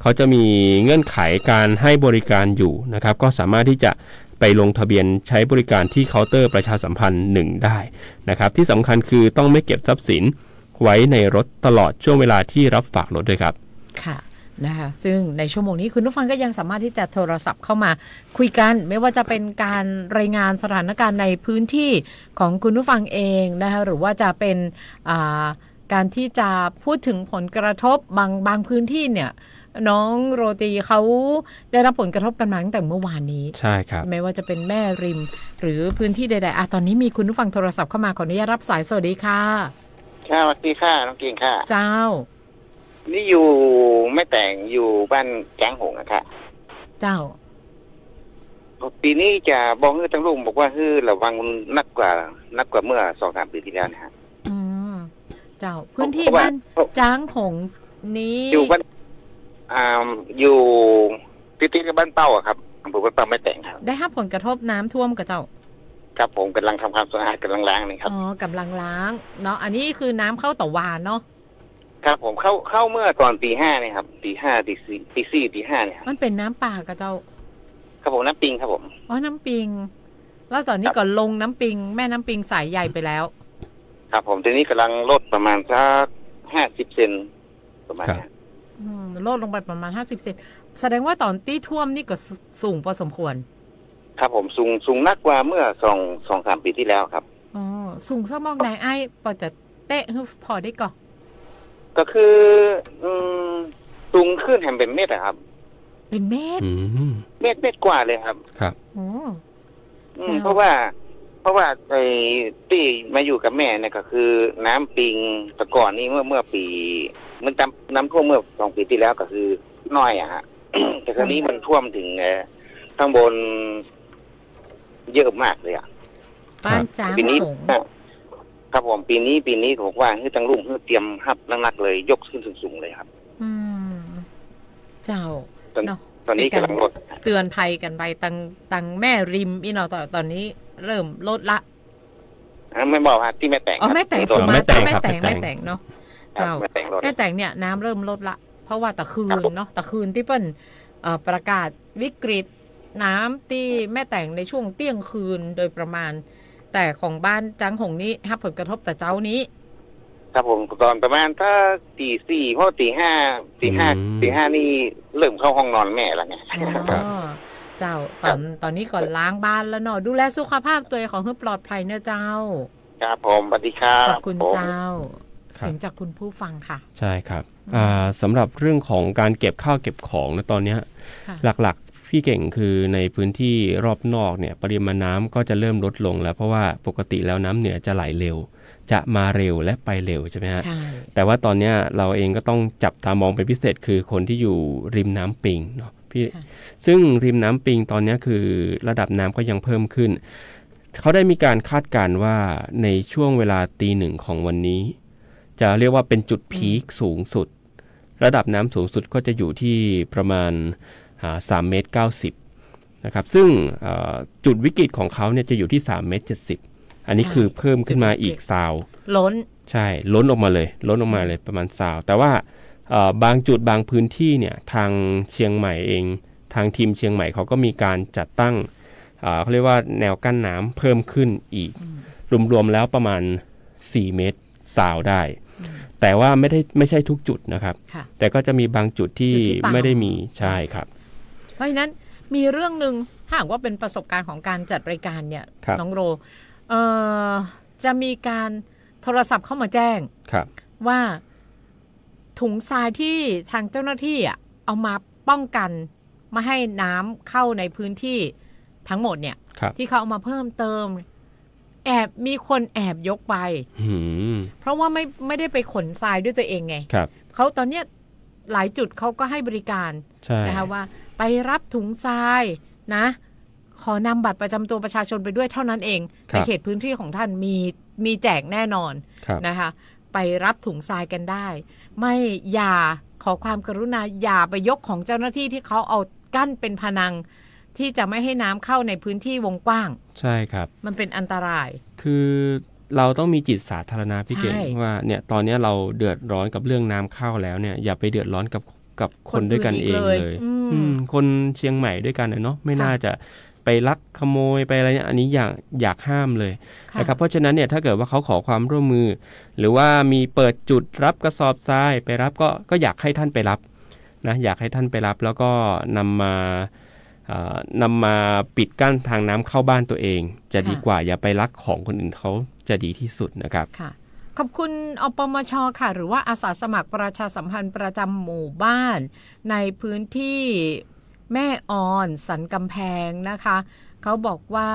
เขาจะมีเงื่อนไขการให้บริการอยู่นะครับก็สามารถที่จะไปลงทะเบียนใช้บริการที่เคาน์เตอร์ประชาสัมพันธ์1ได้นะครับที่สำคัญคือต้องไม่เก็บทรัพย์สินไว้ในรถตลอดช่วงเวลาที่รับฝากรถด้วยครับค่ะนะคะซึ่งในชั่วโมงนี้คุณผู้ฟังก็ยังสามารถที่จะโทรศัพท์เข้ามาคุยกันไม่ว่าจะเป็นการรายงานสถานการณ์ในพื้นที่ของคุณผู้ฟังเองนะคะหรือว่าจะเป็นการที่จะพูดถึงผลกระทบบางพื้นที่เนี่ยน้องโรตีเขาได้รับผลกระทบกันมาตั้งแต่เมื่อวานนี้ใช่ครับไม่ว่าจะเป็นแม่ริมหรือพื้นที่ใดๆตอนนี้มีคุณผู้ฟังโทรศัพท์เข้ามาขออนุญาตรับสายสวัสดีค่ะค่ะสวัสดีค่ะน้องเก่งค่ะเจ้านี่อยู่ไม่แต่งอยู่บ้านแจ้งหงอะค่ะเจ้าปีนี้จะบอกให้ทั้งลุงบอกว่าระวังนักกว่าเมื่อ 2-3 ปีที่แล้วนะฮะเจ้าพื้นที่บ้านจ้างหงนี้อยู่บ้านอยู่ติดกับบ้านเป้าอะครับอำเภอบ้านเป้าไม่แต่งครับได้รับผลกระทบน้ำท่วมกับเจ้าครับผมกำลังทำความสะอาดกำลังล้างนี่ครับกำลังล้างเนาะอันนี้คือน้ำเข้าต่อวานเนาะครับผมเข้าเมื่อตอนตี 5เนี่ยครับตี 5ตี4ตี 5เนี่ยมันเป็นน้ำป่ากับเจ้าครับผมน้ำปิงครับผมน้ำปิงแล้วตอนนี้ก็ลงน้ำปิงแม่น้ำปิงสายใหญ่ไปแล้วครับผมทีนี้กำลังลดประมาณสัก50 เซนประมาณนี้ลดลงไปประมาณ50 เซนแสดงว่าตอนที่ท่วมนี่ก็สูงพอสมควรครับผมสูงนักกว่าเมื่อ2-3 ปีที่แล้วครับสูงสักมากไหนไอ้พอจะเตะพอได้ก่อนก็คือสูงขึ้นแถมเป็นเมตรครับเป็นเมตรเมตรกว่าเลยครับครับเพราะว่าไอ้ที่มาอยู่กับแม่เนี่ยก็คือน้ำปิงตะก่อนนี่เมื่อปีมันน้ำท่วมเมื่อ2 ปีที่แล้วก็คือน้อยอะฮะ แต่คราวนี้มันท่วมถึงข้างบนเยอะมากเลยอ่ะบ้านจ้างหงครับผมปีนี้ผมว่าให้ตั้งรุ่งให้เตรียมฮับนักๆเลยยกขึ้นสูงๆเลยครับเจ้าตอนนี้กำลังลดเตือนภัยกันไปตังแม่ริมอีเนาะตอนนี้เริ่มลดละไม่บอกฮะที่แม่แต่งแม่แต่งไม่แต่งเนาะเจ้าแม่แต่งเนี่ยน้ำเริ่มลดละเพราะว่าตะคืนเนาะตะคืนที่เปิ้ลประกาศวิกฤตน้ำที่แม่แต่งในช่วงเที่ยงคืนโดยประมาณแต่ของบ้านจังหงนี้รับผลกระทบแต่เจ้านี้ครับผมตอนประมาณถ้าตี 4เพราะตี 5นี่เริ่มเข้าห้องนอนแม่แล้วไงเจ้าตอนนี้ก่อนล้างบ้านแล้วเนาะดูแลสุขภาพตัวเองของให้ปลอดภัยเนอะเจ้าครับผมสวัสดีครับขอบคุณเจ้าเสียงจากคุณผู้ฟังค่ะใช่ครับสำหรับเรื่องของการเก็บข้าวเก็บของในตอนนี้หลักๆพี่เก่งคือในพื้นที่รอบนอกเนี่ยปริมาณน้ำก็จะเริ่มลดลงแล้วเพราะว่าปกติแล้วน้ำเหนือจะไหลเร็วจะมาเร็วและไปเร็วใช่ไหมฮะแต่ว่าตอนนี้เราเองก็ต้องจับตามองเป็นพิเศษคือคนที่อยู่ริมน้ำปิงเนาะพี่ซึ่งริมน้ำปิงตอนนี้คือระดับน้ำก็ยังเพิ่มขึ้นเขาได้มีการคาดการณ์ว่าในช่วงเวลาตี 1ของวันนี้จะเรียกว่าเป็นจุดพีคสูงสุดระดับน้ำสูงสุดก็จะอยู่ที่ประมาณ3.90 เมตรนะครับซึ่งจุดวิกฤตของเขาเนี่ยจะอยู่ที่3.70 เมตรอันนี้คือเพิ่มขึ้นมาอีกซาวล้นใช่ล้นออกมาเลยประมาณซาวแต่ว่าบางจุดบางพื้นที่เนี่ยทางเชียงใหม่เองทางทีมเชียงใหม่เขาก็มีการจัดตั้งเขาเรียกว่าแนวกั้นน้ำเพิ่มขึ้นอีกรวมๆแล้วประมาณ4 เมตรซาวได้แต่ว่าไม่ใช่ทุกจุดนะครับแต่ก็จะมีบางจุดที่ไม่ได้มีใช่ครับเพราะฉะนั้นมีเรื่องนึงถ้าหากว่าเป็นประสบการณ์ของการจัดรายการเนี่ยน้องโรจะมีการโทรศัพท์เข้ามาแจ้งว่าถุงทรายที่ทางเจ้าหน้าที่เอามาป้องกันไม่ให้น้ำเข้าในพื้นที่ทั้งหมดเนี่ยที่เขาเอามาเพิ่มเติมมีคนแอบยกไปเพราะว่าไม่ได้ไปขนทรายด้วยตัวเองไงเขาตอนเนี้ยหลายจุดเขาก็ให้บริการนะคะว่าไปรับถุงทรายนะขอนำบัตรประจำตัวประชาชนไปด้วยเท่านั้นเองในเขตพื้นที่ของท่านมีแจกแน่นอนนะคะไปรับถุงทรายกันได้ไม่อย่าขอความกรุณาอย่าไปยกของเจ้าหน้าที่ที่เขาเอากั้นเป็นพนังที่จะไม่ให้น้ำเข้าในพื้นที่วงกว้างใช่ครับมันเป็นอันตรายคือเราต้องมีจิตสาธารณะพี่เก่งว่าเนี่ยตอนนี้เราเดือดร้อนกับเรื่องน้ำเข้าแล้วเนี่ยอย่าไปเดือดร้อนกับ กับคนด้วยกันเองเลยคนเชียงใหม่ด้วยกันเนาะไม่น่าจะไปลักขโมยไปอะไรอันนี้อยากห้ามเลยนะครับเพราะฉะนั้นเนี่ยถ้าเกิดว่าเขาขอความร่วมมือหรือว่ามีเปิดจุดรับกระสอบทรายไปรับก็อยากให้ท่านไปรับนะอยากให้ท่านไปรับแล้วก็นำมาปิดกั้นทางน้ำเข้าบ้านตัวเองจะดีกว่าอย่าไปลักของคนอื่นเขาจะดีที่สุดนะครับขอบคุณอปมช.ค่ะหรือว่าอาสาสมัครประชาสัมพันธ์ประจำหมู่บ้านในพื้นที่แม่ออนสันกำแพงนะคะเขาบอกว่า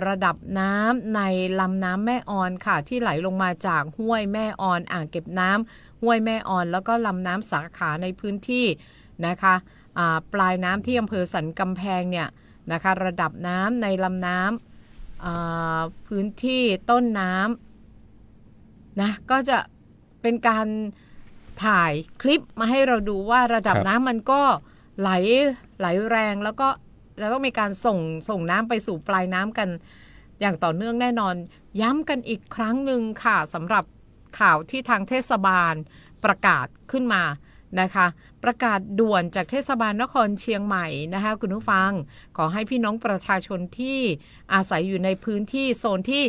ระดับน้ำในลำน้ำแม่ออนค่ะที่ไหลลงมาจากห้วยแม่ออนอ่างเก็บน้ำห้วยแม่ออนแล้วก็ลำน้ำสาขาในพื้นที่นะคะปลายน้ำที่อำเภอสันกำแพงเนี่ยนะคะระดับน้ำในลำน้ำพื้นที่ต้นน้ำนะก็จะเป็นการถ่ายคลิปมาให้เราดูว่าระดับน้ำมันก็ไหลแรงแล้วก็จะต้องมีการส่งน้ำไปสู่ปลายน้ำกันอย่างต่อเนื่องแน่นอนย้ำกันอีกครั้งหนึ่งค่ะสำหรับข่าวที่ทางเทศบาลประกาศขึ้นมานะคะประกาศด่วนจากเทศบาลนครเชียงใหม่นะคะคุณผู้ฟังขอให้พี่น้องประชาชนที่อาศัยอยู่ในพื้นที่โซนที่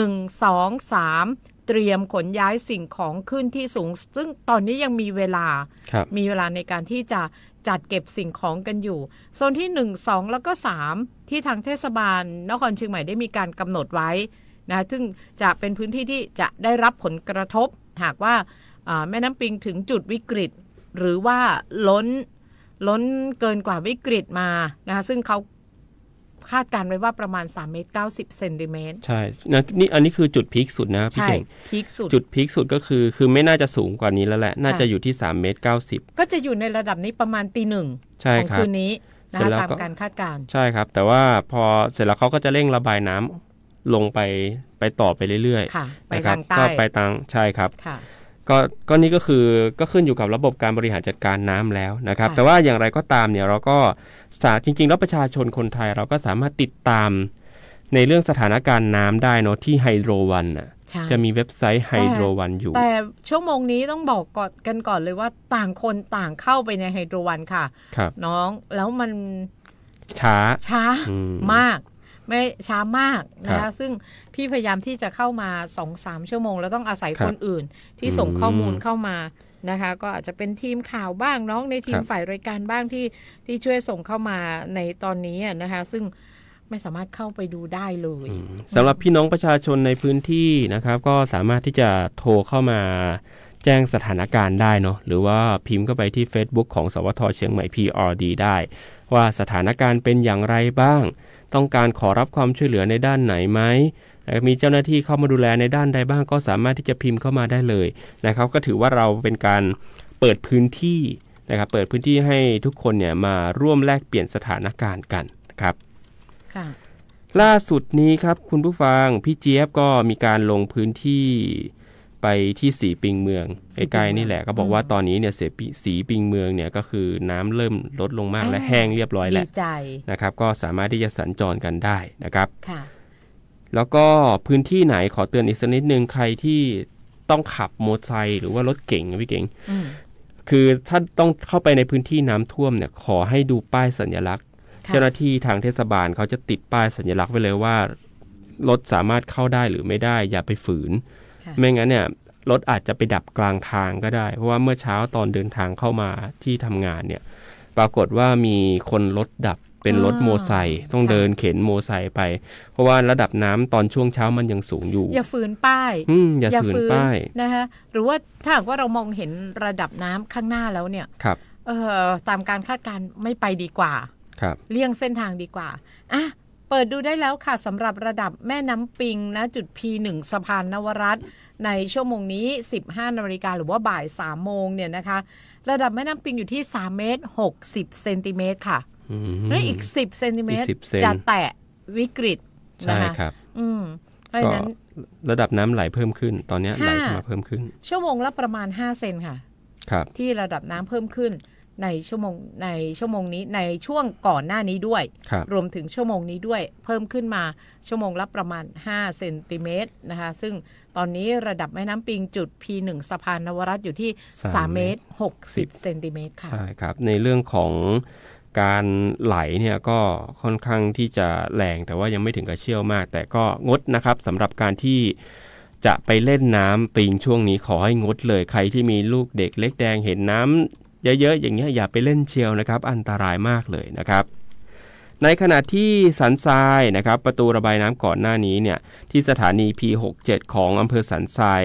1 2 3เตรียมขนย้ายสิ่งของขึ้นที่สูงซึ่งตอนนี้ยังมีเวลาในการที่จะจัดเก็บสิ่งของกันอยู่โซนที่1 2แล้วก็3ที่ทางเทศบาลนครเชียงใหม่ได้มีการกำหนดไว้นะซึ่งจะเป็นพื้นที่ที่จะได้รับผลกระทบหากว่าแม่น้ำปิงถึงจุดวิกฤตหรือว่าล้นเกินกว่าวิกฤตมานะคะซึ่งเขาคาดการไว้ว่าประมาณ3.90 เมตรใช่นะนี่อันนี้คือจุดพีคสุดนะพี่เก่งพีคสุดจุดพีคสุดก็คือไม่น่าจะสูงกว่านี้แล้วแหละน่าจะอยู่ที่3.90 เมตรก็จะอยู่ในระดับนี้ประมาณตี 1ของคืนนี้นะคะตามการคาดการณ์ใช่ครับแต่ว่าพอเสร็จแล้วเขาก็จะเร่งระบายน้ำลงไปต่อไปเรื่อยๆไปทางใต้ก็ไปทางใช่ครับก็นี่ก็ขึ้นอยู่กับระบบการบริหารจัดการน้ำแล้วนะครับแต่ว่าอย่างไรก็ตามเนี่ยเราก็จริงๆแล้วประชาชนคนไทยเราก็สามารถติดตามในเรื่องสถานการณ์น้ำได้เนาะที่ไฮโดรวันจะมีเว็บไซต์ไฮโดรวันอยู่แต่ชั่วโมงนี้ต้องบอกก่อนเลยว่าต่างคนต่างเข้าไปในไฮโดรวันค่ะน้องแล้วมันช้ามากไม่ช้ามากนะคะซึ่งพี่พยายามที่จะเข้ามา 2-3 ชั่วโมงแล้วต้องอาศัยคนอื่นที่ส่งข้อมูลเข้ามานะคะก็อาจจะเป็นทีมข่าวบ้างน้องในทีมฝ่ายรายการบ้างที่ช่วยส่งเข้ามาในตอนนี้นะคะซึ่งไม่สามารถเข้าไปดูได้เลยสำหรับพี่น้องประชาชนในพื้นที่นะครับก็สามารถที่จะโทรเข้ามาแจ้งสถานการณ์ได้เนาะหรือว่าพิมพ์เข้าไปที่ Facebook ของสวท.เชียงใหม่ PRD ได้ว่าสถานการณ์เป็นอย่างไรบ้างต้องการขอรับความช่วยเหลือในด้านไหนไหมมีเจ้าหน้าที่เข้ามาดูแลในด้านใดบ้างก็สามารถที่จะพิมพ์เข้ามาได้เลยนะครับก็ถือว่าเราเป็นการเปิดพื้นที่นะครับเปิดพื้นที่ให้ทุกคนเนี่ยมาร่วมแลกเปลี่ยนสถานการณ์กันครับล่าสุดนี้ครับคุณผู้ฟังพี่เจี๊ยบก็มีการลงพื้นที่ไปที่สีปิงเมืองใกล้ๆนี่แหละก็บอกว่าตอนนี้เนี่ยสีปิงเมืองเนี่ยก็คือน้ำเริ่มลดลงมากและแห้งเรียบร้อยแล้วนะครับก็สามารถที่จะสัญจรกันได้นะครับแล้วก็พื้นที่ไหนขอเตือนอีกสักนิดนึงใครที่ต้องขับมอเตอร์ไซค์หรือว่ารถเก๋งพี่เก๋งคือถ้าต้องเข้าไปในพื้นที่น้ำท่วมเนี่ยขอให้ดูป้ายสัญลักษณ์เจ้าหน้าที่ทางเทศบาลเขาจะติดป้ายสัญลักษณ์ไว้เลยว่ารถสามารถเข้าได้หรือไม่ได้อย่าไปฝืนไม่งั้นเนี่ยรถอาจจะไปดับกลางทางก็ได้เพราะว่าเมื่อเช้าตอนเดินทางเข้ามาที่ทำงานเนี่ยปรากฏว่ามีคนรถดับเป็นรถโมไซค์ต้องเดินเข็นโมไซค์ไปเพราะว่าระดับน้ำตอนช่วงเช้ามันยังสูงอยู่อย่าฝืนป้ายอย่าฝืนป้ายนะคะหรือว่าถ้าหากว่าเรามองเห็นระดับน้ำข้างหน้าแล้วเนี่ยตามการคาดการณ์ไม่ไปดีกว่าเลี่ยงเส้นทางดีกว่าเปิดดูได้แล้วค่ะสำหรับระดับแม่น้ำปิงนะจุด P1 สะพานนวรัตน์ในชั่วโมงนี้ 15 นาฬิกาหรือว่าบ่าย 3 โมงเนี่ยนะคะระดับแม่น้ำปิงอยู่ที่3.60 เมตรค่ะและอีก10 เซนติเมตรจะแตะวิกฤตนะคะใช่ครับเพราะฉะนั้นระดับน้ำไหลเพิ่มขึ้นตอนนี้ไหลมาเพิ่มขึ้นชั่วโมงละประมาณ5 เซนค่ะที่ระดับน้ำเพิ่มขึ้น ในชั่วโมงนี้ในช่วงก่อนหน้านี้ด้วยรวมถึงชั่วโมงนี้ด้วยเพิ่มขึ้นมาชั่วโมงละประมาณ5เซนติเมตรนะคะซึ่งตอนนี้ระดับแม่น้ำปิงจุด P1 สะพานนวรัตน์อยู่ที่3เมตร60เซนติเมตรค่ะใช่ครับในเรื่องของการไหลเนี่ยก็ค่อนข้างที่จะแรงแต่ว่ายังไม่ถึงกับเชี่ยวมากแต่ก็งดนะครับสำหรับการที่จะไปเล่นน้ำปิงช่วงนี้ขอให้งดเลยใครที่มีลูกเด็กเล็กแดงเห็นน้ำเยอะๆอย่างเงี้ยอย่าไปเล่นเชียวนะครับอันตรายมากเลยนะครับในขณะที่สันทรายนะครับประตูระบายน้ำก่อนหน้านี้เนี่ยที่สถานี P67 ของอำเภอสันทราย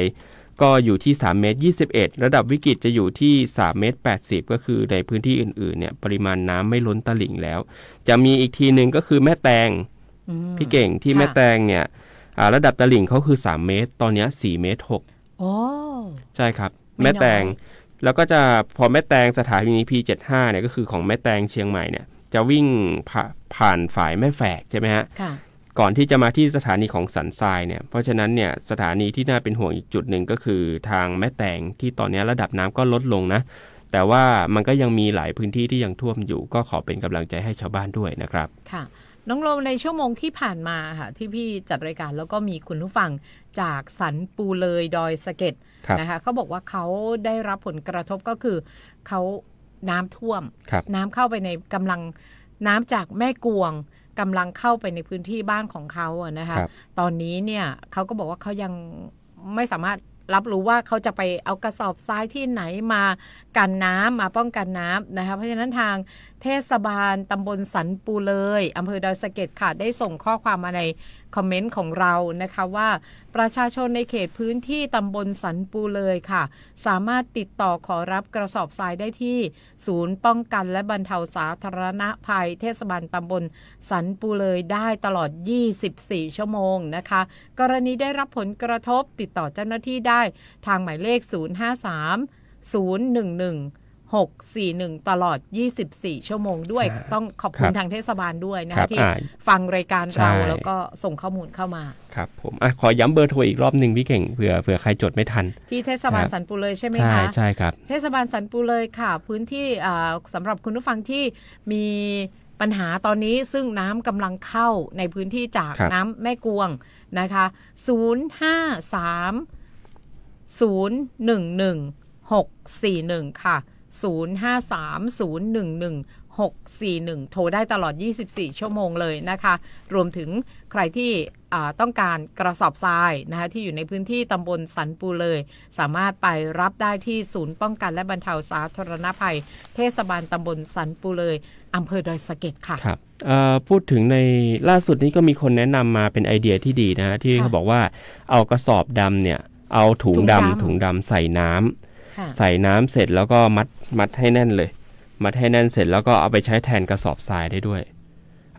ก็อยู่ที่3เมตร21ระดับวิกฤตจะอยู่ที่3เมตร80ก็คือในพื้นที่อื่นๆเนี่ยปริมาณน้ำไม่ล้นตลิ่งแล้วจะมีอีกทีนึงก็คือแม่แตงพี่เก่งที่แม่แตงเนี่ยระดับตลิ่งเขาคือ3เมตรตอนนี้4เมตร6โอ้ใช่ครับแม่แตงแล้วก็จะพอแม่แตงสถานี P75 เนี่ยก็คือของแม่แตงเชียงใหม่เนี่ยจะวิ่งผ่านฝ่ายแม่แฝกใช่ไหมฮะก่อนที่จะมาที่สถานีของสันทรายเนี่ยเพราะฉะนั้นเนี่ยสถานีที่น่าเป็นห่วงอีกจุดหนึ่งก็คือทางแม่แตงที่ตอนนี้ระดับน้ำก็ลดลงนะแต่ว่ามันก็ยังมีหลายพื้นที่ที่ยังท่วมอยู่ก็ขอเป็นกำลังใจให้ชาวบ้านด้วยนะครับค่ะน้องโรมในชั่วโมงที่ผ่านมาค่ะที่พี่จัดรายการแล้วก็มีคุณผู้ฟังจากสันปูเลยดอยสะเก็ดนะคะเขาบอกว่าเขาได้รับผลกระทบก็คือเขาน้ำท่วมน้ำเข้าไปในกำลังน้ำจากแม่กวงกำลังเข้าไปในพื้นที่บ้านของเขาอะนะคะตอนนี้เนี่ยเขาก็บอกว่าเขายังไม่สามารถรับรู้ว่าเขาจะไปเอากระสอบทรายที่ไหนมากันน้ำมาป้องกันน้ำนะคะเพราะฉะนั้นทางเทศบาลตำบลสันปูเลยอำเภอดอยสะเก็ดค่ะได้ส่งข้อความมาในคอมเมนต์ของเรานะคะว่าประชาชนในเขตพื้นที่ตำบลสันปูเลยค่ะสามารถติดต่อขอรับกระสอบทรายได้ที่ศูนย์ป้องกันและบรรเทาสาธารณภัยเทศบาลตำบลสันปูเลยได้ตลอด24ชั่วโมงนะคะกรณีได้รับผลกระทบติดต่อเจ้าหน้าที่ได้ทางหมายเลข053-011-641ตลอด24ชั่วโมงด้วยต้องขอบคุณทางเทศบาลด้วยนะคะที่ฟังรายการเราแล้วก็ส่งข้อมูลเข้ามาครับผมขอย้ำเบอร์โทรอีกรอบหนึ่งพี่เก่งเผื่อใครจดไม่ทันที่เทศบาลสันปูเลยใช่ไหมคะใช่ครับเทศบาลสันปูเลยค่ะพื้นที่สำหรับคุณผู้ฟังที่มีปัญหาตอนนี้ซึ่งน้ำกำลังเข้าในพื้นที่จากน้ำแม่กวงนะคะ053-011-641ค่ะ053-011-641โทรได้ตลอด24ชั่วโมงเลยนะคะรวมถึงใครที่ต้องการกระสอบทรายนะคะที่อยู่ในพื้นที่ตำบลสันปูเลยสามารถไปรับได้ที่ศูนย์ป้องกันและบรรเทาสาธารณภัยเทศบาลตำบลสันปูเลยอำเภอดอยสะเก็ดค่ะครับพูดถึงในล่าสุดนี้ก็มีคนแนะนำมาเป็นไอเดียที่ดีนะที่เขาบอกว่าเอากระสอบดำเนี่ยเอาถุงดำใส่น้ำเสร็จแล้วก็มัดให้แน่นเลยมัดให้แน่นเสร็จแล้วก็เอาไปใช้แทนกระสอบทรายได้ด้วย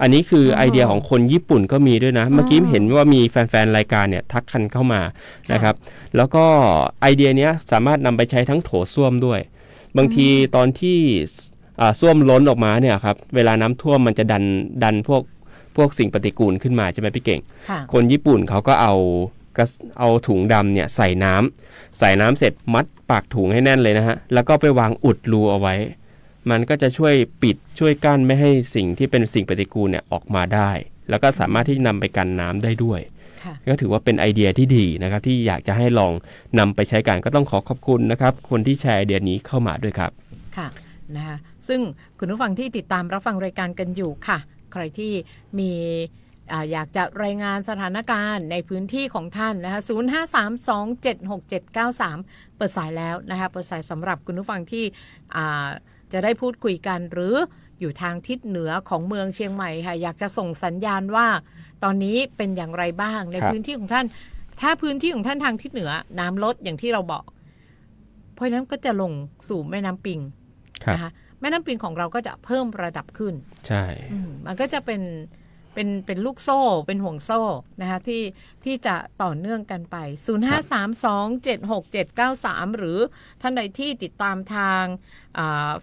อันนี้คือไอเดียของคนญี่ปุ่นก็มีด้วยนะเมื่อกี้เห็นว่ามีแฟนๆรายการเนี่ยทักกันเข้ามานะครับแล้วก็ไอเดียนี้สามารถนำไปใช้ทั้งโถส้วมด้วยบางทีตอนที่ส้วมล้นออกมาเนี่ยครับเวลาน้ำท่วมมันจะดันพวกสิ่งปฏิกูลขึ้นมาใช่ไหมพี่เก่งคนญี่ปุ่นเขาก็เอาถุงดำเนี่ยใส่น้ำเสร็จมัดปากถุงให้แน่นเลยนะฮะแล้วก็ไปวางอุดรูเอาไว้มันก็จะช่วยปิดช่วยกั้นไม่ให้สิ่งที่เป็นสิ่งปฏิกูลเนี่ยออกมาได้แล้วก็สามารถที่นำไปกันน้ำได้ด้วยก็ถือว่าเป็นไอเดียที่ดีนะครับที่อยากจะให้ลองนำไปใช้กันก็ต้องขอบคุณนะครับคนที่แชร์ไอเดียนี้เข้ามาด้วยครับค่ะนะคะซึ่งคุณผู้ฟังที่ติดตามรับฟังรายการกันอยู่ค่ะใครที่มีอยากจะรายงานสถานการณ์ในพื้นที่ของท่านนะคะ053276793เปิดสายแล้วนะคะเปิดสายสำหรับคุณผู้ฟังที่จะได้พูดคุยกันหรืออยู่ทางทิศเหนือของเมืองเชียงใหม่ค่ะอยากจะส่งสัญญาณว่าตอนนี้เป็นอย่างไรบ้างในพื้นที่ของท่านถ้าพื้นที่ของท่านทางทิศเหนือน้ำลดอย่างที่เราบอกเพราะนั้นก็จะลงสู่แม่น้ำปิงนะคะแม่น้ำปิงของเราก็จะเพิ่มระดับขึ้นใช่มันก็จะเป็นลูกโซ่เป็นห่วงโซ่นะคะที่จะต่อเนื่องกันไป053276793หรือท่านใดที่ติดตามทาง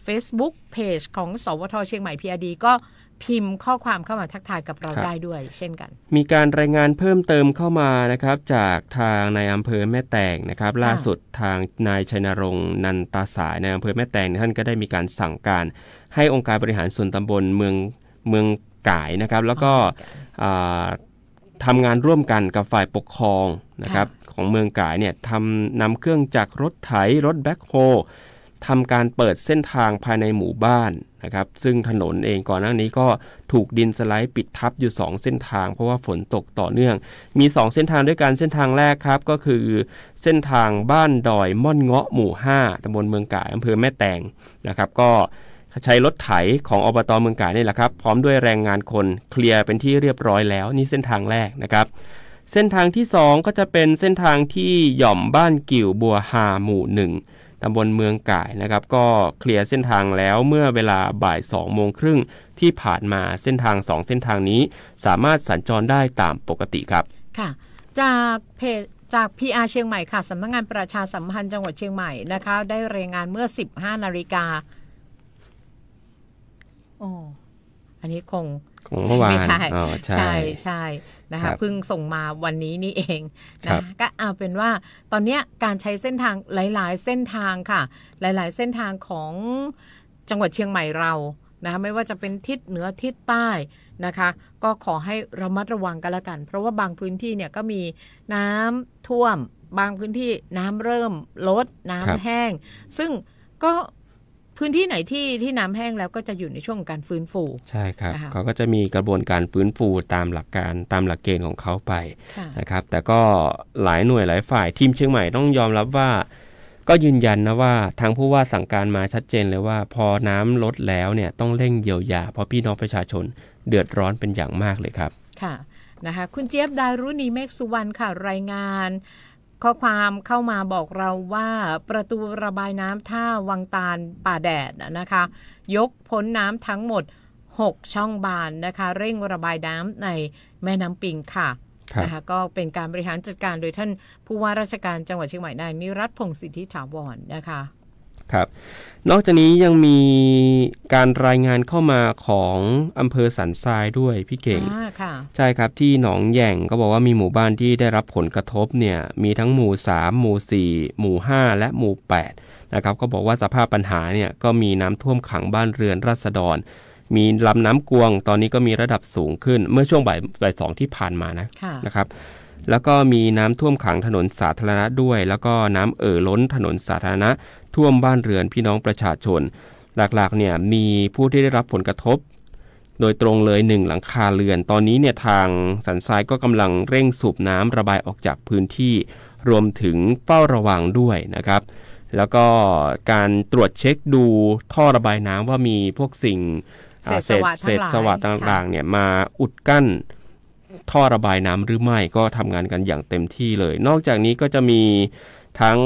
Facebook Page ของสวทเชียงใหม่ PRD ก็ พิมพ์ข้อความเข้ามาทักทายกับเราได้ด้วยเช่นกันมีการรายงานเพิ่มเติมเข้ามานะครับจากทางนายอำเภอแม่แตงนะครับล่าสุดทางนายชัยนรงค์นันตาสายในอำเภอแม่แตงท่านก็ได้มีการสั่งการให้องค์การบริหารส่วนตำบลเมืองก่ายนะครับแล้วก็ทำงานร่วมกันกับฝ่ายปกครองนะครับของเมืองก่ายเนี่ยนำเครื่องจักรรถไถรถแบ็คโฮทำการเปิดเส้นทางภายในหมู่บ้านนะครับซึ่งถนนเองก่อนหน้านี้ก็ถูกดินสไลด์ปิดทับอยู่2เส้นทางเพราะว่าฝนตกต่อเนื่องมี2เส้นทางด้วยกันเส้นทางแรกครับก็คือเส้นทางบ้านดอยม่อนเงาะหมู่5ตำบลเมืองก่ายอำเภอแม่แตงนะครับก็ใช้รถไถของอบต.เมืองก่ายนี่แหละครับพร้อมด้วยแรงงานคนเคลียร์เป็นที่เรียบร้อยแล้วนี่เส้นทางแรกนะครับเส้นทางที่2ก็จะเป็นเส้นทางที่หย่อมบ้านกิ่วบัวฮาหมู่1ตำบลเมืองก่ายนะครับก็เคลียร์เส้นทางแล้วเมื่อเวลาบ่าย 2:30 น.ที่ผ่านมาเส้นทาง2เส้นทางนี้สามารถสัญจรได้ตามปกติครับค่ะจากเพจจาก PR เชียงใหม่ค่ะสำนักงานประชาสัมพันธ์จังหวัดเชียงใหม่นะคะได้รายงานเมื่อ 15:00 น.อันนี้คงเมื่อวานใช่นะคะเพิ่งส่งมาวันนี้นี่เองนะก็เอาเป็นว่าตอนนี้การใช้เส้นทางหลายๆเส้นทางค่ะหลายๆเส้นทางของจังหวัดเชียงใหม่เรานะคะไม่ว่าจะเป็นทิศเหนือทิศใต้นะคะก็ขอให้ระมัดระวังกันละกันเพราะว่าบางพื้นที่เนี่ยก็มีน้ำท่วมบางพื้นที่น้ำเริ่มลดน้ำแห้งซึ่งก็พื้นที่ไหนที่น้ำแห้งแล้วก็จะอยู่ในช่วงการฟื้นฟูใช่ครับเขาก็จะมีกระบวนการฟื้นฟูตามหลักเกณฑ์ของเขาไปนะครับแต่ก็หลายหน่วยหลายฝ่ายทีมเชียงใหม่ต้องยอมรับว่าก็ยืนยันนะว่าทางผู้ว่าสั่งการมาชัดเจนเลยว่าพอน้ำลดแล้วเนี่ยต้องเร่งเยียวยาเพราะพี่น้องประชาชนเดือดร้อนเป็นอย่างมากเลยครับค่ะนะคะคุณเจี๊ยบดารุณีเมฆสุวรรณค่ะรายงานข้อความเข้ามาบอกเราว่าประตูระบายน้ำท่าวังตาลป่าแดดนะคะยกพ้นน้ำทั้งหมด6ช่องบานนะคะเร่งระบายน้ำในแม่น้ำปิงค่ะนะคะก็เป็นการบริหารจัดการโดยท่านผู้ว่าราชการจังหวัดเชียงใหม่นายนิรัตน์พงศ์สิทธิถาวรนะคะครับนอกจากนี้ยังมีการรายงานเข้ามาของอำเภอสันทรายด้วยพี่เก่งใช่ครับที่หนองแหย่งก็บอกว่ามีหมู่บ้านที่ได้รับผลกระทบเนี่ยมีทั้งหมู่3หมู่4หมู่5และหมู่8นะครับก็บอกว่าสภาพปัญหาเนี่ยก็มีน้ำท่วมขังบ้านเรือนราษฎรมีลำน้ำกวงตอนนี้ก็มีระดับสูงขึ้นเมื่อช่วงบ่าย 2ที่ผ่านมานะครับแล้วก็มีน้ำท่วมขังถนนสาธารณะด้วยแล้วก็น้ำล้นถนนสาธารณะท่วมบ้านเรือนพี่น้องประชาชนหลักๆเนี่ยมีผู้ที่ได้รับผลกระทบโดยตรงเลย1หลังคาเรือนตอนนี้เนี่ยทางสันทรายก็กำลังเร่งสูบน้ำระบายออกจากพื้นที่รวมถึงเฝ้าระวังด้วยนะครับแล้วก็การตรวจเช็คดูท่อระบายน้ำว่ามีพวกสิ่งเศษสวะต่างๆเนี่ยมาอุดกั้นท่อระบายน้ำหรือไม่ก็ทำงานกันอย่างเต็มที่เลยนอกจากนี้ก็จะมีทั้ง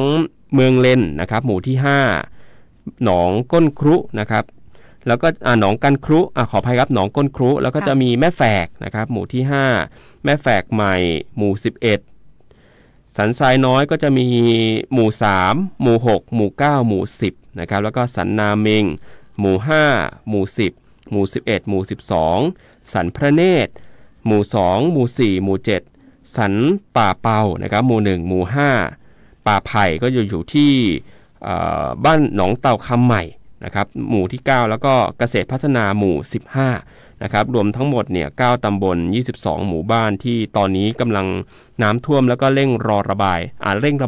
เมืองเลนนะครับหมู่ที่5หนองก้นครุนะครับแล้วก็หนองกันครุขออภัยครับหนองก้นครุแล้วก็จะมีแม่แฝกนะครับหมู่ที่5แม่แฝกใหม่หมู่11สันทรายน้อยก็จะมีหมู่3หมู่6หมู่9หมู่10นะครับแล้วก็สันนาเมงหมู่5หมู่10หมู่11หมู่12สันพระเนตรหมู่2หมู่4หมู่7สันป่าเปานะครับหมู่1หมู่5ป่าไผ่ก็อยู่ที่บ้านหนองเต่าคำใหม่นะครับหมู่ที่9แล้วก็เกษตรพัฒนาหมู่15นะครับรวมทั้งหมดเนี่ย9ตำบล22หมู่บ้านที่ตอนนี้กำลังน้ำท่วมแล้วก็เร่งระ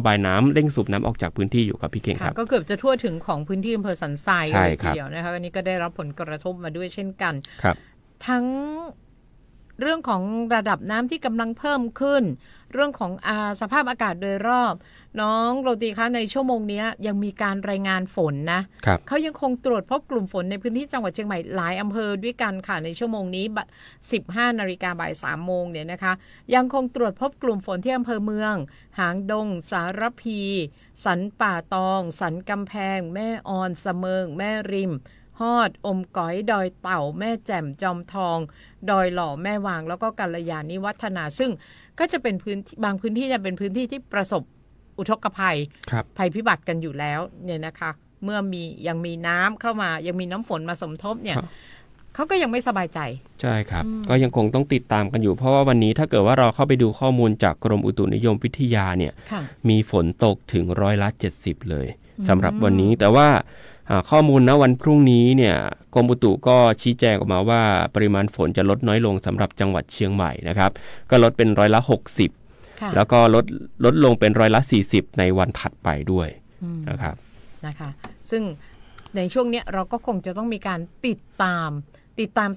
บายน้ำเร่งสูบน้ำออกจากพื้นที่อยู่ครับพี่เก่งครับก็เกือบจะทั่วถึงของพื้นที่อำเภอสันทรายเลยทีเดียวนะคะอันนี้ก็ได้รับผลกระทบมาด้วยเช่นกันทั้งเรื่องของระดับน้ำที่กำลังเพิ่มขึ้นเรื่องของสภาพอากาศโดยรอบน้องโรตีคะในชั่วโมงนี้ยังมีการรายงานฝนนะเขายังคงตรวจพบกลุ่มฝนในพื้นที่จังหวัดเชียงใหม่หลายอำเภอด้วยกันค่ะในชั่วโมงนี้ 15:00 น.บ่าย 3 โมงเนี่ยนะคะยังคงตรวจพบกลุ่มฝนที่อำเภอเมืองหางดงสารพี สันป่าตองสันกำแพงแม่ออนเสมิงแม่ริมฮอดอมก๋อยดอยเต่าแม่แจ่มจอมทองดอยหล่อแม่วางแล้วก็กัลยาณิวัฒนาซึ่งก็จะเป็นพื้นที่บางพื้นที่จะเป็นพื้นที่ที่ประสบอุทกภัยภัยพิบัติกันอยู่แล้วเนี่ยนะคะเมื่อยังมีน้ำเข้ามายังมีน้ำฝนมาสมทบเนี่ย เขาก็ยังไม่สบายใจใช่ครับก็ยังคงต้องติดตามกันอยู่เพราะว่าวันนี้ถ้าเกิดว่าเราเข้าไปดูข้อมูลจากกรมอุตุนิยมวิทยาเนี่ยมีฝนตกถึง70%เลยสำหรับวันนี้แต่ว่าข้อมูลณวันพรุ่งนี้เนี่ยกรมอุตุก็ชี้แจงออกมาว่าปริมาณฝนจะลดน้อยลงสำหรับจังหวัดเชียงใหม่นะครับก็ลดเป็น60%แล้วก็ลดลงเป็น40%ในวันถัดไปด้วยนะคะซึ่งในช่วงนี้เราก็คงจะต้องมีการติดตาม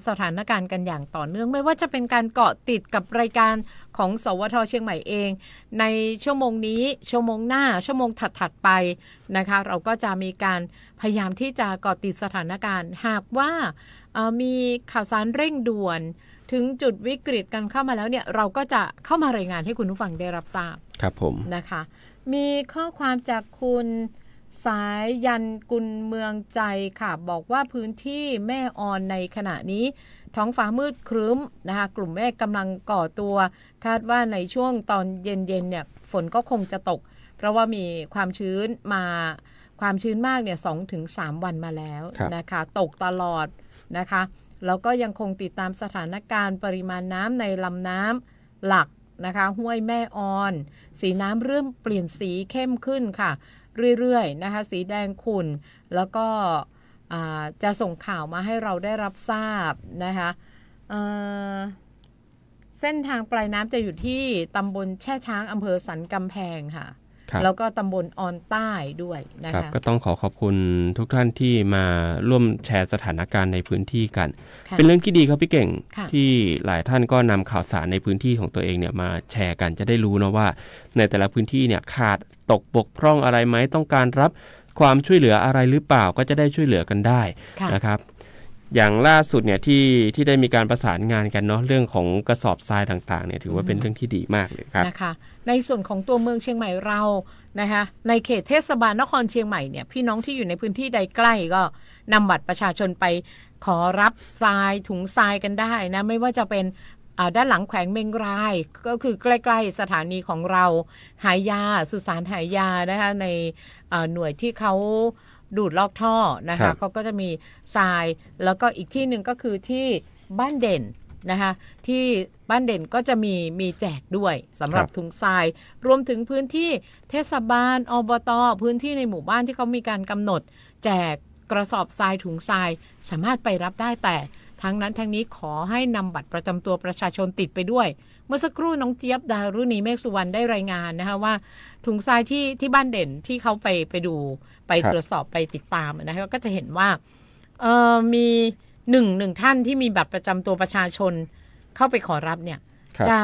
สถานการณ์กันอย่างต่อเนื่องไม่ว่าจะเป็นการเกาะติดกับรายการของสวท.เชียงใหม่เองในชั่วโมงนี้ชั่วโมงหน้าชั่วโมงถัดไปนะคะเราก็จะมีการพยายามที่จะเกาะติดสถานการณ์หากว่ามีข่าวสารเร่งด่วนถึงจุดวิกฤตกันเข้ามาแล้วเนี่ยเราก็จะเข้ามารายงานให้คุณผู้ฟังได้รับทราบครับผมนะคะมีข้อความจากคุณสายยันกุลเมืองใจค่ะบอกว่าพื้นที่แม่ออนในขณะนี้ท้องฟ้ามืดครึ้มนะคะกลุ่มเมฆกำลังก่อตัวคาดว่าในช่วงตอนเย็นๆเนี่ยฝนก็คงจะตกเพราะว่ามีความชื้นมากเนี่ย2-3 วันมาแล้วนะคะตกตลอดนะคะแล้วก็ยังคงติดตามสถานการณ์ปริมาณน้ำในลำน้ำหลักนะคะห้วยแม่ออนสีน้ำเริ่มเปลี่ยนสีเข้มขึ้นค่ะเรื่อยๆนะคะสีแดงขุ่นแล้วก็จะส่งข่าวมาให้เราได้รับทราบนะคะเส้นทางปลายน้ำจะอยู่ที่ตำบลแช่ช้างอำเภอสันกำแพงค่ะแล้วก็ตำบลออนใต้ด้วยนะคะก็ต้องขอบคุณทุกท่านที่มาร่วมแชร์สถานการณ์ในพื้นที่กันเป็นเรื่องที่ดีครับพี่เก่งที่หลายท่านก็นำข่าวสารในพื้นที่ของตัวเองเนี่ยมาแชร์กันจะได้รู้นะว่าในแต่ละพื้นที่เนี่ยขาดตกบกพร่องอะไรไหมต้องการรับความช่วยเหลืออะไรหรือเปล่าก็จะได้ช่วยเหลือกันได้นะครับอย่างล่าสุดเนี่ยที่ได้มีการประสานงานกันเนาะเรื่องของกระสอบทรายต่างๆเนี่ยถือว่าเป็นเรื่องที่ดีมากเลยครับนะคะในส่วนของตัวเมืองเชียงใหม่เรานะคะในเขตเทศบาลนครเชียงใหม่เนี่ยพี่น้องที่อยู่ในพื้นที่ใดใกล้ก็นำบัตรประชาชนไปขอรับทรายถุงทรายกันได้นะไม่ว่าจะเป็นด้านหลังแขวงเมงรายก็คือใกล้ๆสถานีของเราหายาสุสานหายานะคะในหน่วยที่เขาดูดลอกท่อนะคะเขาก็จะมีทรายแล้วก็อีกที่หนึ่งก็คือที่บ้านเด่นนะคะที่บ้านเด่นก็จะมีแจกด้วยสำหรับถุงทรายรวมถึงพื้นที่เทศบาลอบต.พื้นที่ในหมู่บ้านที่เขามีการกำหนดแจกกระสอบทรายถุงทรายสามารถไปรับได้แต่ทั้งนั้นทั้งนี้ขอให้นำบัตรประจำตัวประชาชนติดไปด้วยเมื่อสักครู่น้องเจี๊ยบดารุณีเมฆสุวรรณได้รายงานนะคะว่าถุงทรายที่บ้านเด่นที่เขาไปดูไปตรวจสอบไปติดตามนะคะก็จะเห็นว่ามีหนึ่งท่านที่มีบัตรประจำตัวประชาชนเข้าไปขอรับเนี่ยจะ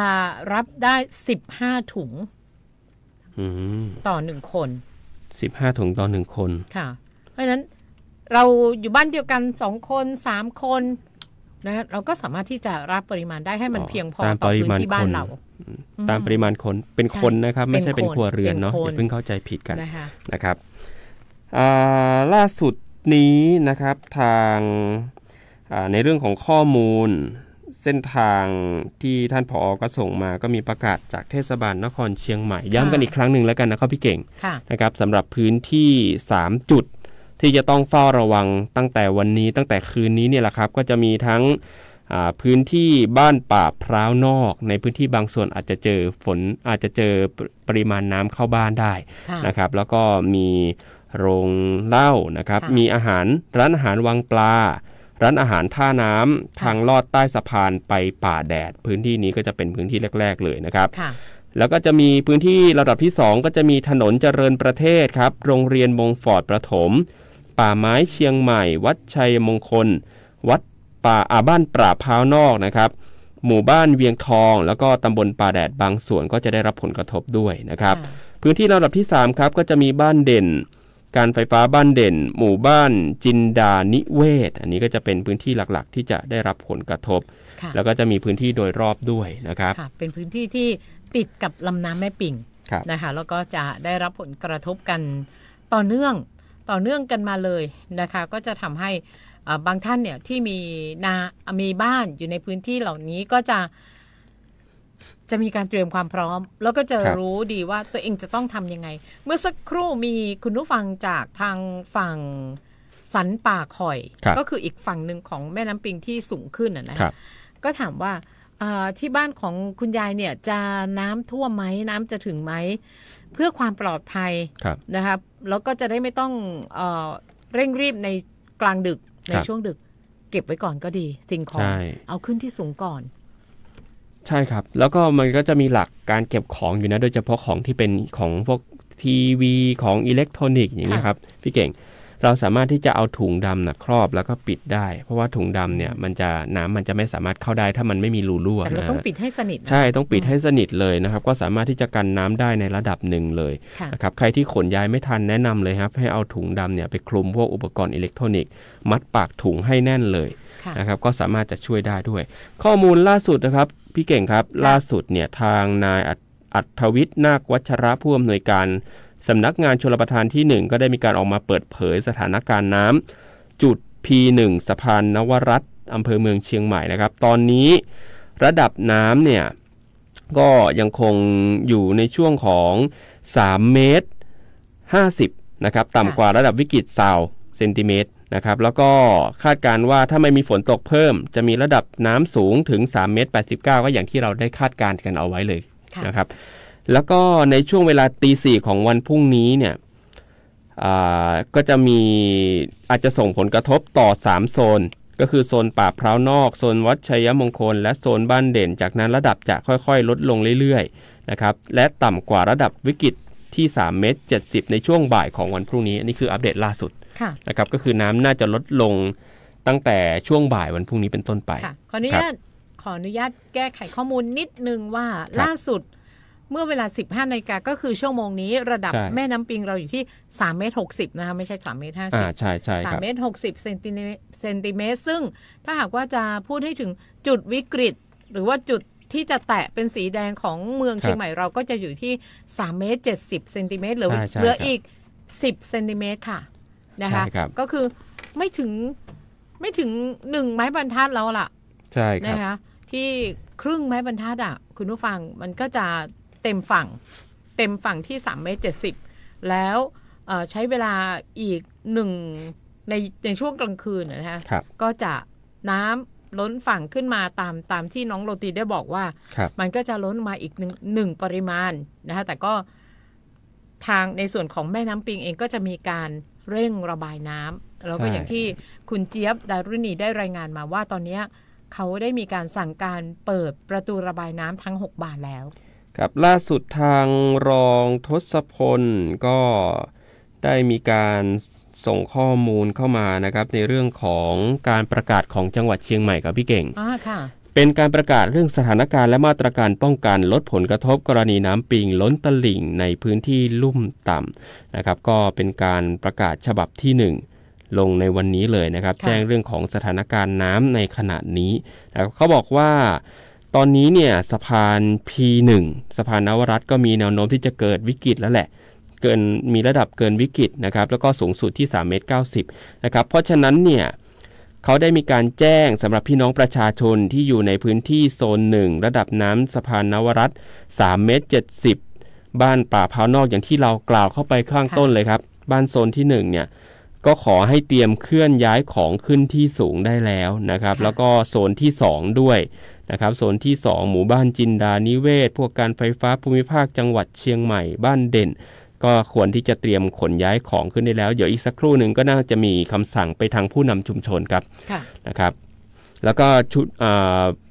รับได้15 ถุงต่อ1 คน15 ถุงต่อ1 คนค่ะเพราะฉะนั้นเราอยู่บ้านเดียวกัน2 คน3 คนนะเราก็สามารถที่จะรับปริมาณได้ให้มันเพียงพอต่อพื้นที่บ้านเราตามปริมาณคนเป็นคนนะครับไม่ใช่เป็นครัวเรือนเนาะอย่าเพิ่งเข้าใจผิดกันนะครับล่าสุดนี้นะครับทางในเรื่องของข้อมูลเส้นทางที่ท่านผอ.ก็ส่งมาก็มีประกาศจากเทศบาลนครเชียงใหม่ย้ำกันอีกครั้งหนึ่งแล้วกันนะครับพี่เก่งนะครับสำหรับพื้นที่3 จุดที่จะต้องเฝ้าระวังตั้งแต่วันนี้ตั้งแต่คืนนี้เนี่ยแหละครับก็จะมีทั้งพื้นที่บ้านป่าพร้าวนอกในพื้นที่บางส่วนอาจจะเจอฝนอาจจะเจอปริมาณน้ำเข้าบ้านได้นะครับแล้วก็มีโรงเหล้านะครับมีร้านอาหารวังปลาร้านอาหารท่าน้ำทางลอดใต้สะพานไปป่าแดดพื้นที่นี้ก็จะเป็นพื้นที่แรกๆเลยนะครับแล้วก็จะมีพื้นที่ระดับที่2ก็จะมีถนนเจริญประเทศครับโรงเรียนมงฟอร์ดประถมป่าไม้เชียงใหม่วัดชัยมงคลวัดบ้านป่าพร้าวนอกนะครับหมู่บ้านเวียงทองแล้วก็ตำบลป่าแดดบางส่วนก็จะได้รับผลกระทบด้วยนะครับพื้นที่ระดับที่3ครับก็จะมีบ้านเด่นการไฟฟ้าบ้านเด่นหมู่บ้านจินดานิเวศอันนี้ก็จะเป็นพื้นที่หลักๆที่จะได้รับผลกระทบแล้วก็จะมีพื้นที่โดยรอบด้วยนะครับเป็นพื้นที่ที่ติดกับลำน้ำแม่ปิงนะคะแล้วก็จะได้รับผลกระทบกันต่อเนื่องกันมาเลยนะคะก็จะทำให้บางท่านเนี่ยที่มีบ้านอยู่ในพื้นที่เหล่านี้ก็จะมีการเตรียมความพร้อมแล้วก็จะรู้ดีว่าตัวเองจะต้องทำยังไงเมื่อสักครู่มีคุณผู้ฟังจากทางฝั่ง สันป่าคอยก็คืออีกฝั่งหนึ่งของแม่น้ำปิงที่สูงขึ้นนะก็ถามว่าที่บ้านของคุณยายเนี่ยจะน้ำท่วมไหมน้ำจะถึงไหมเพื่อความปลอดภัยนะครับแล้วก็จะได้ไม่ต้องเร่งรีบในกลางดึกในช่วงดึกเก็บไว้ก่อนก็ดีสิ่งของเอาขึ้นที่สูงก่อนใช่ครับแล้วก็มันก็จะมีหลักการเก็บของอยู่นะโดยเฉพาะของที่เป็นของพวกทีวีของอิเล็กทรอนิกส์อย่างนี้ครับพี่เก่งเราสามารถที่จะเอาถุงดำครอบแล้วก็ปิดได้เพราะว่าถุงดำเนี่ยน้ำมันจะไม่สามารถเข้าได้ถ้ามันไม่มีรูรั่วแต่เราต้องปิดให้สนิทใช่ต้องปิดให้สนิทเลยนะครับก็สามารถที่จะกันน้ำได้ในระดับหนึ่งเลยนะครับใครที่ขนย้ายไม่ทันแนะนำเลยครับให้เอาถุงดำเนี่ยไปคลุมพวกอุปกรณ์อิเล็กทรอนิกส์มัดปากถุงให้แน่นเลยนะครับก็สามารถจะช่วยได้ด้วยข้อมูลล่าสุดนะครับพี่เก่งครับล่าสุดเนี่ยทางนายอัธวิทย์นาควัชระผู้อำนวยการสำนักงานชลประทานที่1ก็ได้มีการออกมาเปิดเผยสถานการณ์น้ำจุด P1 สะพานนวรัตน์อำเภอเมืองเชียงใหม่นะครับตอนนี้ระดับน้ำเนี่ยก็ยังคงอยู่ในช่วงของ3 เมตร 50นะครับต่ำกว่าระดับวิกฤต20 เซนติเมตรนะครับแล้วก็คาดการณ์ว่าถ้าไม่มีฝนตกเพิ่มจะมีระดับน้ำสูงถึง3 เมตร 89ก็อย่างที่เราได้คาดการณ์กันเอาไว้เลยนะครับแล้วก็ในช่วงเวลา 4:00 ของวันพรุ่งนี้เนี่ยก็จะมีอาจจะส่งผลกระทบต่อ3โซนก็คือโซนป่าพร้าวนอกโซนวัดชัยมงคลและโซนบ้านเด่นจากนั้นระดับจะค่อยๆลดลงเรื่อยๆนะครับและต่ำกว่าระดับวิกฤตที่3 เมตร 70ในช่วงบ่ายของวันพรุ่งนี้นี่คืออัปเดตล่าสุดนะครับก็คือน้ำน่าจะลดลงตั้งแต่ช่วงบ่ายวันพรุ่งนี้เป็นต้นไปขออนุญาตแก้ไขข้อมูลนิดนึงว่าล่าสุดเมื่อเวลา 15 นาฬิกาก็คือชั่วโมงนี้ระดับแม่น้ำปิงเราอยู่ที่3 เมตร 60นะคะไม่ใช่3 เมตร 50ใช่3 เมตร 60 เซนติเมตรซึ่งถ้าหากว่าจะพูดให้ถึงจุดวิกฤตหรือว่าจุดที่จะแตะเป็นสีแดงของเมืองเชียงใหม่เราก็จะอยู่ที่3 เมตร 70 เซนติเมตรเหลืออีก10 เซนติเมตรค่ะนะคะก็คือไม่ถึง1 ไม้บรรทัดแล้วล่ะใช่ครับนะคะที่ครึ่งไม้บรรทัดคุณผู้ฟังมันก็จะเต็มฝั่งที่3 เมตร 70แล้วใช้เวลาอีกในช่วงกลางคืนนะคะก็จะน้ำล้นฝั่งขึ้นมาตามที่น้องโรตีได้บอกว่ามันก็จะล้นมาอีกหนึ่งปริมาณนะคะแต่ก็ทางในส่วนของแม่น้ำปิงเองก็จะมีการเร่งระบายน้ำแล้วก็อย่างที่คุณเจี๊ยบดารุณีได้รายงานมาว่าตอนนี้เขาได้มีการสั่งการเปิดประตูระบายน้ำทั้ง6 บานแล้วครับล่าสุดทางรองทศพลก็ได้มีการส่งข้อมูลเข้ามานะครับในเรื่องของการประกาศของจังหวัดเชียงใหม่กับพี่เก่งค่ะเป็นการประกาศเรื่องสถานการณ์และมาตรการป้องกันลดผลกระทบกรณีน้ำปิงล้นตลิ่งในพื้นที่ลุ่มต่ำนะครับก็เป็นการประกาศฉบับที่1ลงในวันนี้เลยนะครับแจ้งเรื่องของสถานการณ์น้ำในขณะนี้นะครับเขาบอกว่าตอนนี้เนี่ยสะพาน P1 สะพานนวรัตน์ก็มีแนวโน้มที่จะเกิดวิกฤตแล้วแหละมีระดับเกินวิกฤตนะครับแล้วก็สูงสุดที่3 เมตร 90นะครับเพราะฉะนั้นเนี่ยเขาได้มีการแจ้งสำหรับพี่น้องประชาชนที่อยู่ในพื้นที่โซน1ระดับน้ำสะพานนวรัตน์3 เมตร 70บ้านป่าพร้าวนอกอย่างที่เรากล่าวเข้าไปข้างต้นเลยครับบ้านโซนที่1เนี่ยก็ขอให้เตรียมเคลื่อนย้ายของขึ้นที่สูงได้แล้วนะครับแล้วก็โซนที่2ด้วยนะครับโซนที่2หมู่บ้านจินดานิเวศพวกการไฟฟ้าภูมิภาคจังหวัดเชียงใหม่บ้านเด่นก็ควรที่จะเตรียมขนย้ายของขึ้นได้แล้วเดี๋ยวอีกสักครู่หนึ่งก็น่าจะมีคำสั่งไปทางผู้นำชุมชนครับนะครับแล้วก็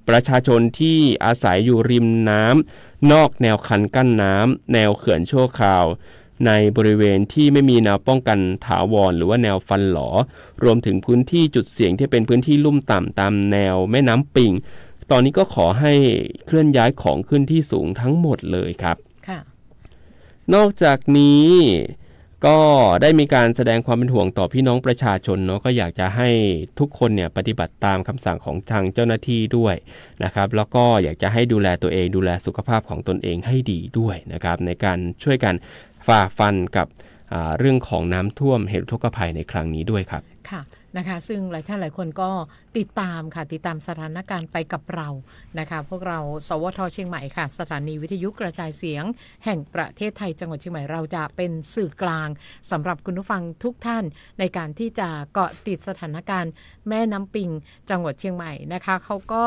ประชาชนที่อาศัยอยู่ริมน้ำนอกแนวคันกั้นน้ำแนวเขื่อนชั่วคราวในบริเวณที่ไม่มีแนวป้องกันถาวรหรือว่าแนวฟันหลอรวมถึงพื้นที่จุดเสี่ยงที่เป็นพื้นที่ลุ่มต่ำตามแนวแม่น้ำปิงตอนนี้ก็ขอให้เคลื่อนย้ายของขึ้นที่สูงทั้งหมดเลยครับนอกจากนี้ก็ได้มีการแสดงความเป็นห่วงต่อพี่น้องประชาชนเนาะก็อยากจะให้ทุกคนเนี่ยปฏิบัติตามคำสั่งของทางเจ้าหน้าที่ด้วยนะครับแล้วก็อยากจะให้ดูแลตัวเองดูแลสุขภาพของตนเองให้ดีด้วยนะครับในการช่วยกันฝ่าฟันกับเรื่องของน้ำท่วมเหตุอุทกภัยในครั้งนี้ด้วยครับค่ะ นะคะซึ่งหลายท่านหลายคนก็ติดตามค่ะติดตามสถานการณ์ไปกับเรานะคะพวกเราสวท.เชียงใหม่ค่ะสถานีวิทยุกระจายเสียงแห่งประเทศไทยจังหวัดเชียงใหม่เราจะเป็นสื่อกลางสำหรับคุณผู้ฟังทุกท่านในการที่จะเกาะติดสถานการณ์แม่น้ำปิงจังหวัดเชียงใหม่นะคะเขาก็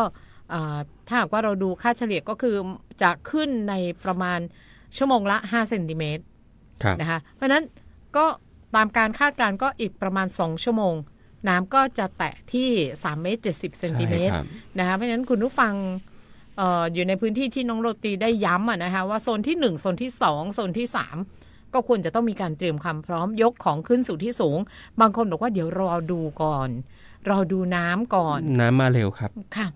ถ้าหากว่าเราดูค่าเฉลี่ยก็คือจะขึ้นในประมาณชั่วโมงละ5เซนติเมตรนะคะเพราะนั้นก็ตามการคาดการณ์ก็อีกประมาณ2ชั่วโมงน้ำก็จะแตะที่3เมตร70เซนติเมตรนะคะเพราะฉะนั้นคุณผู้ฟังอยู่ในพื้นที่ที่น้องโรตีได้ย้ำนะคะว่าโซนที่1โซนที่2โซนที่3ก็ควรจะต้องมีการเตรียมความพร้อมยกของขึ้นสู่ที่สูงบางคนบอกว่าเดี๋ยวรอดูก่อนรอดูน้ำก่อนน้ำมาเร็วครับ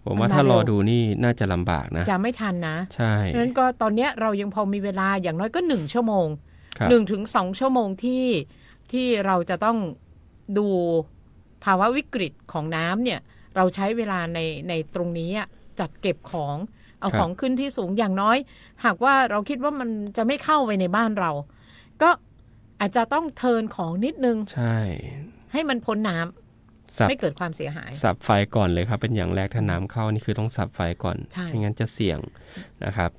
ผมว่าถ้ารอดูนี่น่าจะลำบากนะจะไม่ทันนะใช่เพราะฉะนั้นก็ตอนนี้เรายังพอมีเวลาอย่างน้อยก็1ชั่วโมง1 ถึง 2 ชั่วโมงที่เราจะต้องดูภาวะวิกฤตของน้ำเนี่ยเราใช้เวลาในตรงนี้จัดเก็บของเอาของขึ้นที่สูงอย่างน้อยหากว่าเราคิดว่ามันจะไม่เข้าไปในบ้านเราก็อาจจะต้องเทิร์นของนิดนึงใช่ให้มันพ้นน้ำไม่เกิดความเสียหายสับไฟก่อนเลยครับเป็นอย่างแรกถ้าน้ำเข้านี่คือต้องสับไฟก่อนไม่งั้นจะเสี่ยงนะครับ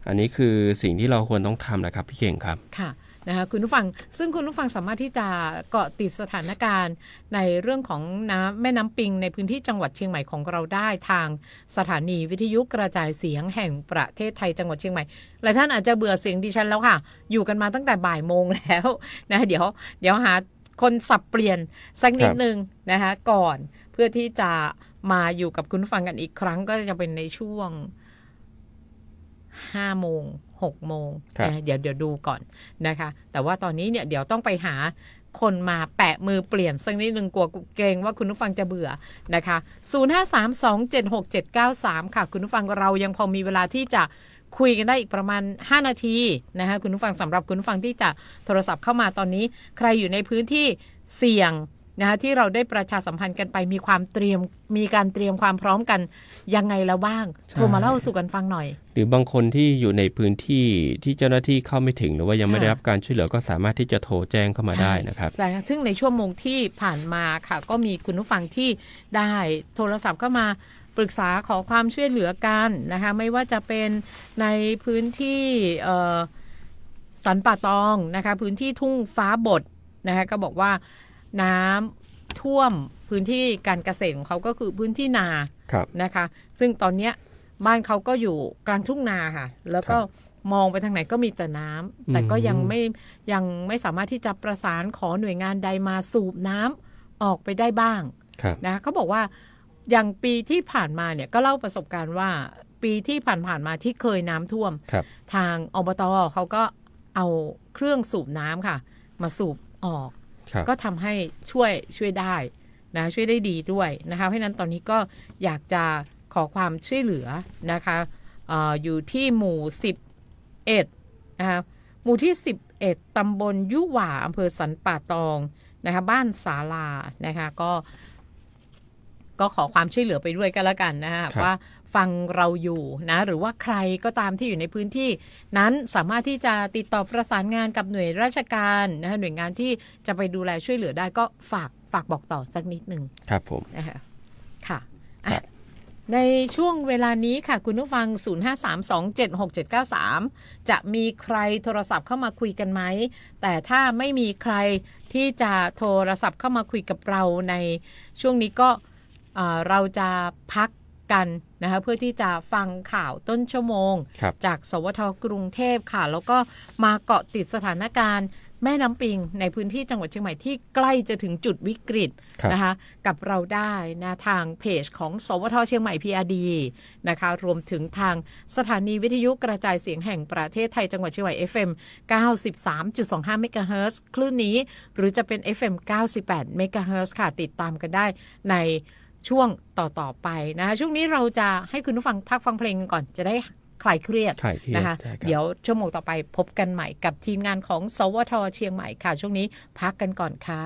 อันนี้คือสิ่งที่เราควรต้องทำนะครับพี่เก่งครับค่ะนะคะคุณผู้ฟังซึ่งคุณผู้ฟังสามารถที่จะเกาะติดสถานการณ์ในเรื่องของแม่น้ำปิงในพื้นที่จังหวัดเชียงใหม่ของเราได้ทางสถานีวิทยุกระจายเสียงแห่งประเทศไทยจังหวัดเชียงใหม่หลายท่านอาจจะเบื่อเสียงดิฉันแล้วค่ะอยู่กันมาตั้งแต่บ่ายโมงแล้วนะเดี๋ยวหาคนสับเปลี่ยนสักนิดนึงนะคะก่อนเพื่อที่จะมาอยู่กับคุณผู้ฟังกันอีกครั้งก็จะเป็นในช่วง5 โมง6 โมงเดี๋ยวดูก่อนนะคะแต่ว่าตอนนี้เนี่ยเดี๋ยวต้องไปหาคนมาแปะมือเปลี่ยนสักนิดนึงกลัวเกรงว่าคุณผู้ฟังจะเบื่อนะคะ0532767793ค่ะคุณผู้ฟังเรายังพอมีเวลาที่จะคุยกันได้อีกประมาณ5นาทีนะคะคุณผู้ฟังสำหรับคุณผู้ฟังที่จะโทรศัพท์เข้ามาตอนนี้ใครอยู่ในพื้นที่เสี่ยงนะคะที่เราได้ประชาสัมพันธ์กันไปมีการเตรียมความพร้อมกันยังไงแล้วบ้างโทรมาเล่าสู่กันฟังหน่อยหรือบางคนที่อยู่ในพื้นที่ที่เจ้าหน้าที่เข้าไม่ถึงหรือว่ายังไม่ได้รับการช่วยเหลือก็สามารถที่จะโทรแจ้งเข้ามาได้นะครับซึ่งในชั่วโมงที่ผ่านมาค่ะก็มีคุณผู้ฟังที่ได้โทรศัพท์เข้ามาปรึกษาขอความช่วยเหลือกันนะคะไม่ว่าจะเป็นในพื้นที่สันป่าตองนะคะพื้นที่ทุ่งฟ้าบดนะคะก็บอกว่าน้ำท่วมพื้นที่การเกษตรของเขาก็คือพื้นที่นานะคะซึ่งตอนนี้บ้านเขาก็อยู่กลางทุ่งนาค่ะแล้วก็มองไปทางไหนก็มีแต่น้ำแต่ก็ยังไม่สามารถที่จะประสานขอหน่วยงานใดมาสูบน้ำออกไปได้บ้างนะเขาบอกว่าอย่างปีที่ผ่านมาเนี่ยก็เล่าประสบการณ์ว่าปีที่ผ่านมาที่เคยน้ำท่วมทางอบต.เขาก็เอาเครื่องสูบน้ำค่ะมาสูบออกก็ทำให้ช่วยได้นะช่วยได้ดีด้วยนะคะเพราะนั้นตอนนี้ก็อยากจะขอความช่วยเหลือนะคะอยู่ที่หมู่11นะคะหมู่ที่11ตำบลยุหว่าอำเภอสันป่าตองนะคะบ้านศาลานะคะก็ขอความช่วยเหลือไปด้วยกันแล้วกันนะคะว่าฟังเราอยู่นะหรือว่าใครก็ตามที่อยู่ในพื้นที่นั้นสามารถที่จะติดต่อประสานงานกับหน่วยราชการนะคะหน่วยงานที่จะไปดูแลช่วยเหลือได้ก็ฝากบอกต่อสักนิดนึงครับผมนะคะค่ะในช่วงเวลานี้ค่ะคุณผู้ฟัง0532767793จะมีใครโทรศัพท์เข้ามาคุยกันไหมแต่ถ้าไม่มีใครที่จะโทรศัพท์เข้ามาคุยกับเราในช่วงนี้ก็เราจะพักกันนะคะเพื่อที่จะฟังข่าวต้นชั่วโมงจากสวท.กรุงเทพค่ะแล้วก็มาเกาะติดสถานการณ์แม่น้ำปิงในพื้นที่จังหวัดเชียงใหม่ที่ใกล้จะถึงจุดวิกฤตนะคะกับเราได้นะทางเพจของสวท.เชียงใหม่ PRD นะคะรวมถึงทางสถานีวิทยุกระจายเสียงแห่งประเทศไทยจังหวัดเชียงใหม่ FM 93.25 เมกะเฮิรตซ์คลื่นนี้หรือจะเป็น FM 98 เมกะเฮิรตซ์ค่ะติดตามกันได้ในช่วงต่อไปนะคะช่วงนี้เราจะให้คุณผู้ฟังพักฟังเพลงก่อนจะได้คลายเครียดนะคะเดี๋ยวชั่วโมงต่อไปพบกันใหม่กับทีมงานของสวท.เชียงใหม่ค่ะช่วงนี้พักกันก่อนค่ะ